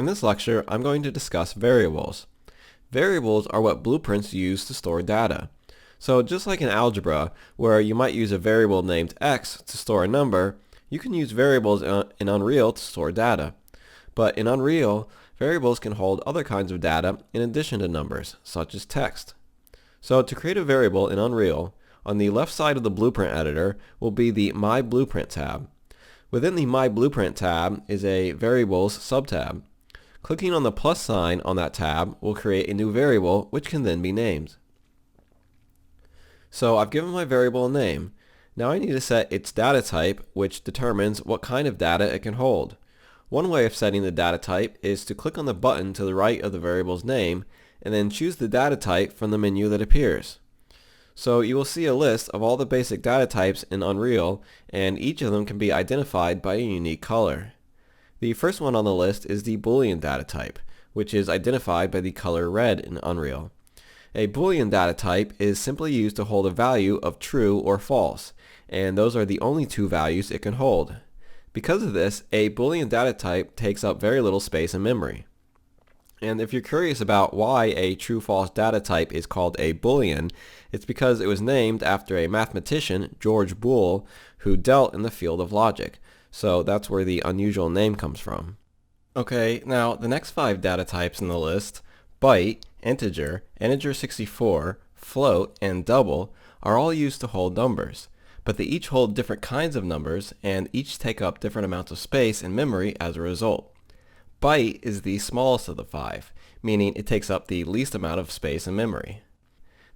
In this lecture, I'm going to discuss variables. Variables are what blueprints use to store data. So just like in algebra, where you might use a variable named x to store a number, you can use variables in Unreal to store data. But in Unreal, variables can hold other kinds of data in addition to numbers, such as text. So to create a variable in Unreal, on the left side of the Blueprint editor will be the My Blueprint tab. Within the My Blueprint tab is a Variables subtab. Clicking on the plus sign on that tab will create a new variable which can then be named. So I've given my variable a name. Now I need to set its data type, which determines what kind of data it can hold. One way of setting the data type is to click on the button to the right of the variable's name and then choose the data type from the menu that appears. So you will see a list of all the basic data types in Unreal, and each of them can be identified by a unique color. The first one on the list is the Boolean data type, which is identified by the color red in Unreal. A Boolean data type is simply used to hold a value of true or false, and those are the only two values it can hold. Because of this, a Boolean data type takes up very little space in memory. And if you're curious about why a true-false data type is called a Boolean, it's because it was named after a mathematician, George Boole, who dealt in the field of logic. So that's where the unusual name comes from. Okay, now the next 5 data types in the list, byte, integer, integer 64, float, and double, are all used to hold numbers. But they each hold different kinds of numbers, and each take up different amounts of space in memory as a result. Byte is the smallest of the 5, meaning it takes up the least amount of space in memory.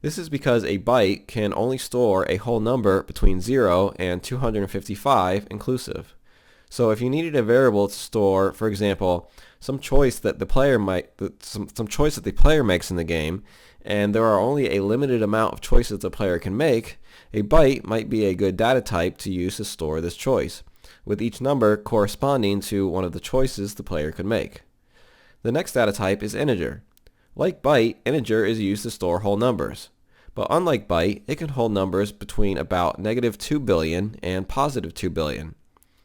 This is because a byte can only store a whole number between 0 and 255 inclusive. So if you needed a variable to store, for example, some choice that the player makes in the game, and there are only a limited amount of choices the player can make, a byte might be a good data type to use to store this choice, with each number corresponding to one of the choices the player could make. The next data type is integer. Like byte, integer is used to store whole numbers. But unlike byte, it can hold numbers between about -2 billion and +2 billion.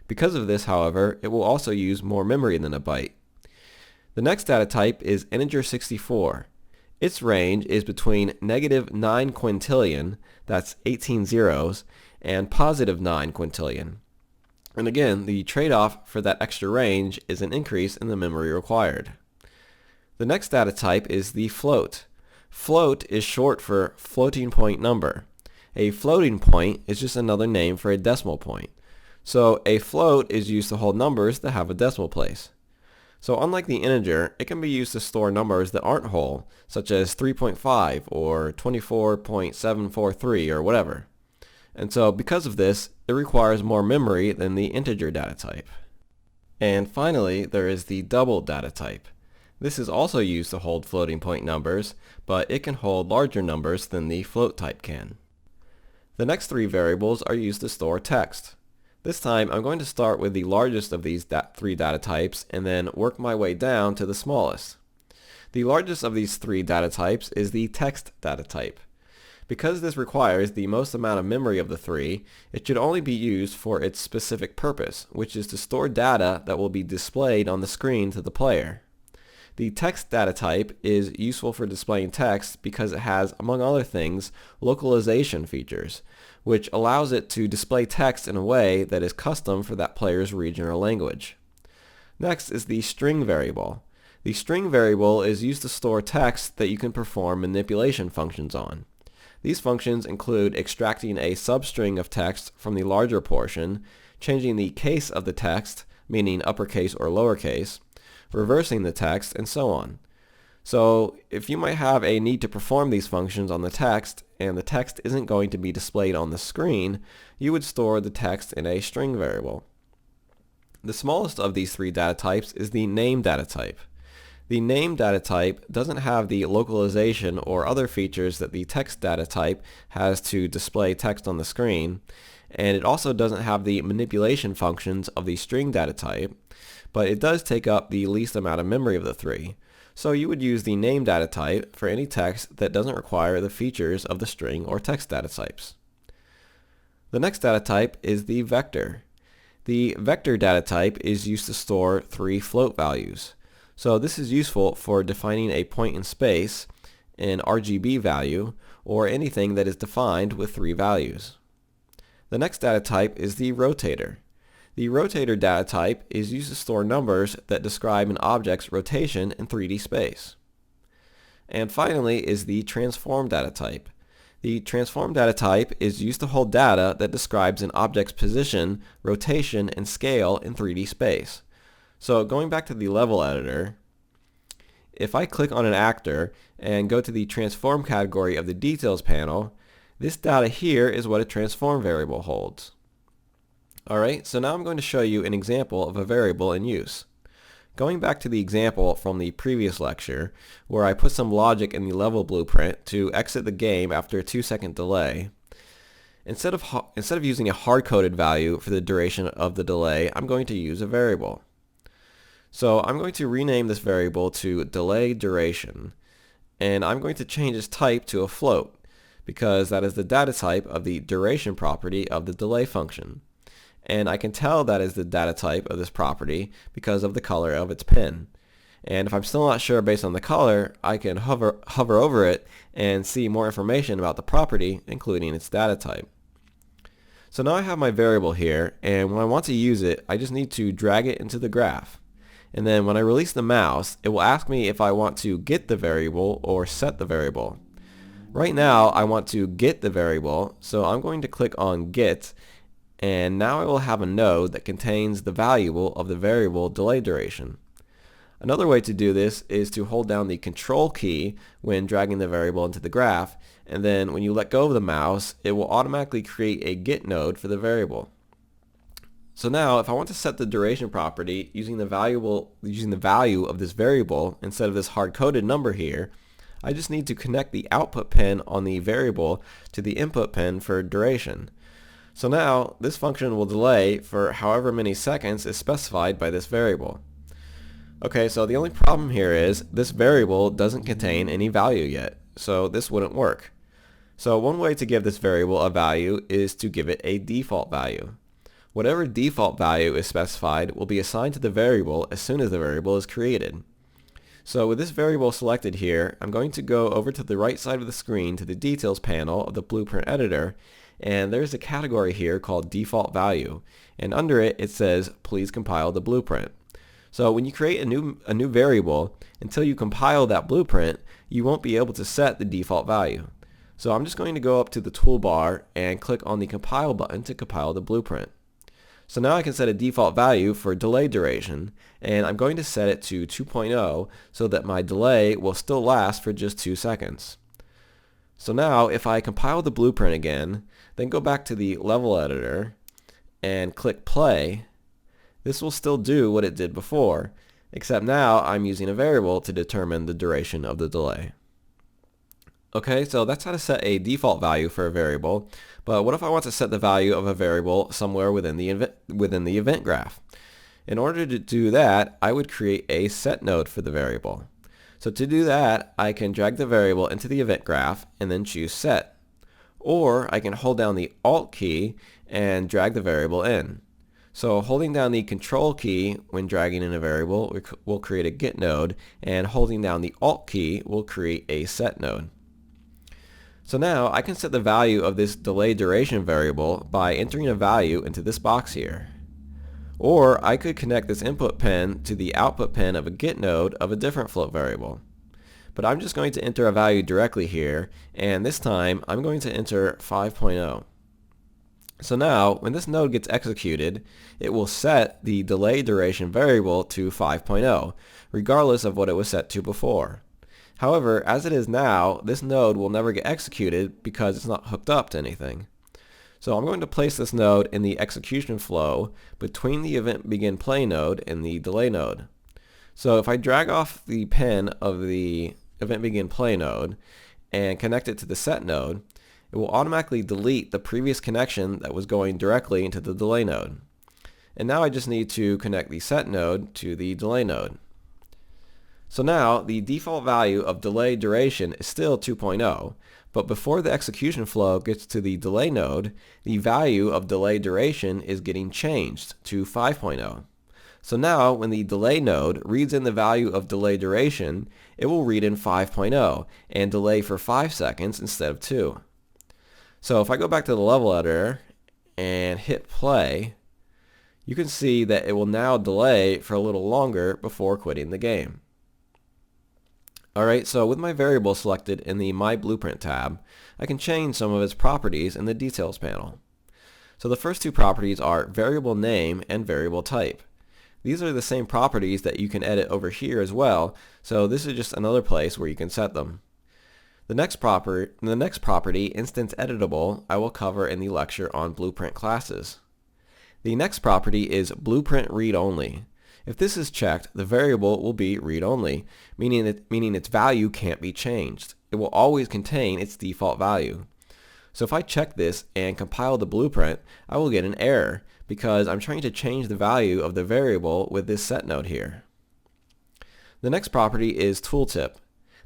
Because of this, however, it will also use more memory than a byte. The next data type is integer 64. Its range is between -9 quintillion, that's 18 zeros, and +9 quintillion. And again, the trade-off for that extra range is an increase in the memory required. The next data type is the float. Float is short for floating point number. A floating point is just another name for a decimal point. So a float is used to hold numbers that have a decimal place. So unlike the integer, it can be used to store numbers that aren't whole, such as 3.5 or 24.743 or whatever. And so because of this, it requires more memory than the integer data type. And finally, there is the double data type. This is also used to hold floating point numbers, but it can hold larger numbers than the float type can. The next 3 variables are used to store text. This time, I'm going to start with the largest of these 3 data types and then work my way down to the smallest. The largest of these 3 data types is the text data type. Because this requires the most amount of memory of the 3, it should only be used for its specific purpose, which is to store data that will be displayed on the screen to the player. The text data type is useful for displaying text because it has, among other things, localization features, which allows it to display text in a way that is custom for that player's region or language. Next is the string variable. The string variable is used to store text that you can perform manipulation functions on. These functions include extracting a substring of text from the larger portion, changing the case of the text, meaning uppercase or lowercase, reversing the text, and so on. So if you might have a need to perform these functions on the text, and the text isn't going to be displayed on the screen, you would store the text in a string variable. The smallest of these 3 data types is the name data type. The name data type doesn't have the localization or other features that the text data type has to display text on the screen, and it also doesn't have the manipulation functions of the string data type, but it does take up the least amount of memory of the 3. So you would use the name data type for any text that doesn't require the features of the string or text data types. The next data type is the vector. The vector data type is used to store 3 float values. So this is useful for defining a point in space, an RGB value, or anything that is defined with 3 values. The next data type is the rotator. The rotator data type is used to store numbers that describe an object's rotation in 3D space. And finally is the transform data type. The transform data type is used to hold data that describes an object's position, rotation, and scale in 3D space. So going back to the level editor, if I click on an actor and go to the transform category of the details panel, this data here is what a transform variable holds. Alright, so now I'm going to show you an example of a variable in use. Going back to the example from the previous lecture, where I put some logic in the level blueprint to exit the game after a 2-second delay, instead of using a hard-coded value for the duration of the delay, I'm going to use a variable. So I'm going to rename this variable to delay duration, and I'm going to change its type to a float, because that is the data type of the duration property of the delay function. And I can tell that is the data type of this property because of the color of its pin. And if I'm still not sure based on the color, I can hover over it and see more information about the property, including its data type. So now I have my variable here, and when I want to use it, I just need to drag it into the graph. And then when I release the mouse, it will ask me if I want to get the variable or set the variable. Right now, I want to get the variable, so I'm going to click on Get, and now I will have a node that contains the value of the variable delay duration. Another way to do this is to hold down the Control key when dragging the variable into the graph, and then when you let go of the mouse, it will automatically create a get node for the variable. So now if I want to set the duration property using the value of this variable instead of this hard-coded number here, I just need to connect the output pin on the variable to the input pin for duration. So now this function will delay for however many seconds is specified by this variable. Okay, so the only problem here is this variable doesn't contain any value yet, so this wouldn't work. So one way to give this variable a value is to give it a default value. Whatever default value is specified will be assigned to the variable as soon as the variable is created. So with this variable selected here, I'm going to go over to the right side of the screen to the details panel of the blueprint editor, and there's a category here called default value, and under it it says please compile the blueprint. So when you create a new variable, until you compile that blueprint, you won't be able to set the default value. So I'm just going to go up to the toolbar and click on the compile button to compile the blueprint. So now I can set a default value for delay duration, and I'm going to set it to 2.0 so that my delay will still last for just 2 seconds. So now if I compile the blueprint again, then go back to the level editor and click play, this will still do what it did before, except now I'm using a variable to determine the duration of the delay. Okay, so that's how to set a default value for a variable, but what if I want to set the value of a variable somewhere within the event graph? In order to do that, I would create a set node for the variable. So to do that, I can drag the variable into the event graph and then choose set. Or I can hold down the Alt key and drag the variable in. So holding down the Control key when dragging in a variable will create a get node, and holding down the Alt key will create a set node. So now I can set the value of this delay duration variable by entering a value into this box here. Or I could connect this input pin to the output pin of a get node of a different float variable. But I'm just going to enter a value directly here, and this time I'm going to enter 5.0. So now when this node gets executed, it will set the delay duration variable to 5.0, regardless of what it was set to before. However, as it is now, this node will never get executed because it's not hooked up to anything. So I'm going to place this node in the execution flow between the event begin play node and the delay node. So if I drag off the pin of the event begin play node and connect it to the set node, it will automatically delete the previous connection that was going directly into the delay node. And now I just need to connect the set node to the delay node. So now the default value of delay duration is still 2.0, but before the execution flow gets to the delay node, the value of delay duration is getting changed to 5.0. So now when the delay node reads in the value of delay duration, it will read in 5.0 and delay for 5 seconds instead of 2. So if I go back to the level editor and hit play, you can see that it will now delay for a little longer before quitting the game. Alright, so with my variable selected in the My Blueprint tab, I can change some of its properties in the Details panel. So the first two properties are variable name and variable type. These are the same properties that you can edit over here as well, so this is just another place where you can set them. The next property, Instance Editable, I will cover in the lecture on Blueprint classes. The next property is Blueprint Read Only. If this is checked, the variable will be read-only, meaning its value can't be changed. It will always contain its default value. So if I check this and compile the blueprint, I will get an error because I'm trying to change the value of the variable with this set node here. The next property is Tooltip.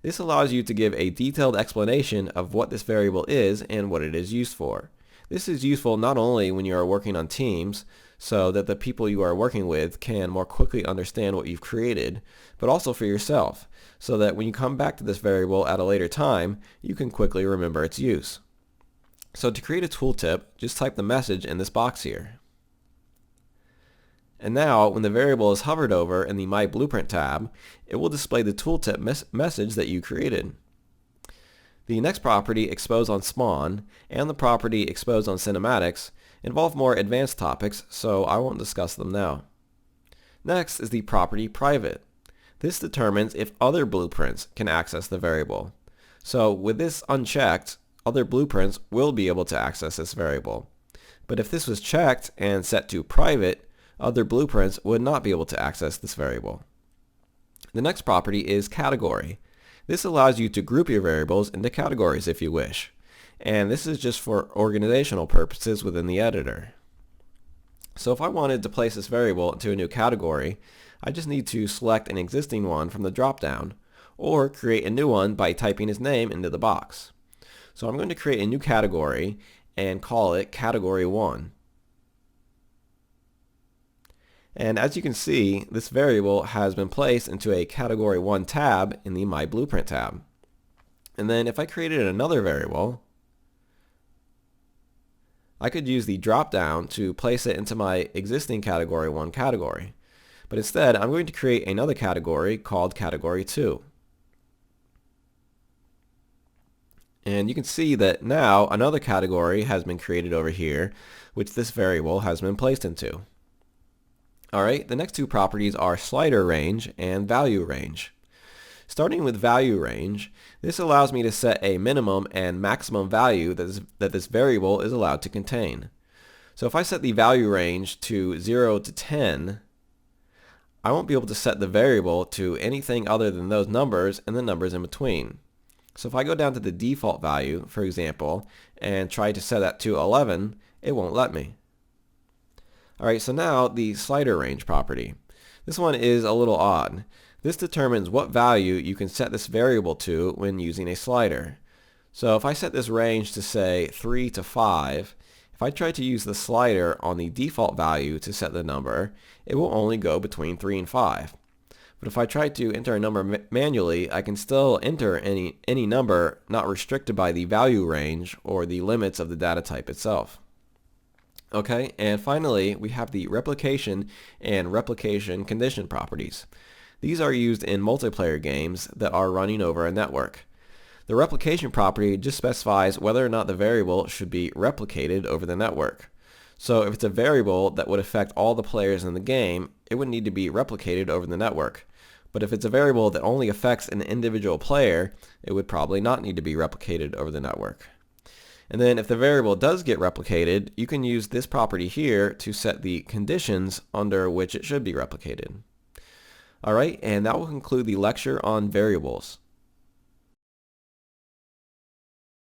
This allows you to give a detailed explanation of what this variable is and what it is used for. This is useful not only when you are working on teams, so that the people you are working with can more quickly understand what you've created, but also for yourself, so that when you come back to this variable at a later time, you can quickly remember its use. So to create a tooltip, just type the message in this box here. And now, when the variable is hovered over in the My Blueprint tab, it will display the tooltip message that you created. The next property, Expose on Spawn, and the property Expose on Cinematics involve more advanced topics, so I won't discuss them now. Next is the property Private. This determines if other blueprints can access the variable. So with this unchecked, other blueprints will be able to access this variable. But if this was checked and set to Private, other blueprints would not be able to access this variable. The next property is Category. This allows you to group your variables into categories if you wish. And this is just for organizational purposes within the editor. So if I wanted to place this variable into a new category, I just need to select an existing one from the drop-down, or create a new one by typing his name into the box. So I'm going to create a new category and call it Category 1. And as you can see, this variable has been placed into a Category 1 tab in the My Blueprint tab. And then if I created another variable, I could use the drop-down to place it into my existing Category 1 category. But instead, I'm going to create another category called Category 2. And you can see that now another category has been created over here, which this variable has been placed into. Alright, the next two properties are Slider Range and Value Range. Starting with Value Range, this allows me to set a minimum and maximum value that this variable is allowed to contain. So if I set the value range to 0 to 10, I won't be able to set the variable to anything other than those numbers and the numbers in between. So if I go down to the default value, for example, and try to set that to 11, it won't let me. Alright, so now the Slider Range property. This one is a little odd. This determines what value you can set this variable to when using a slider. So if I set this range to say 3 to 5, if I try to use the slider on the default value to set the number, it will only go between 3 and 5. But if I try to enter a number manually, I can still enter any number not restricted by the value range or the limits of the data type itself. Okay, and finally we have the replication and replication condition properties. These are used in multiplayer games that are running over a network. The replication property just specifies whether or not the variable should be replicated over the network. So if it's a variable that would affect all the players in the game, it would need to be replicated over the network. But if it's a variable that only affects an individual player, it would probably not need to be replicated over the network. And then if the variable does get replicated, you can use this property here to set the conditions under which it should be replicated. Alright, and that will conclude the lecture on variables.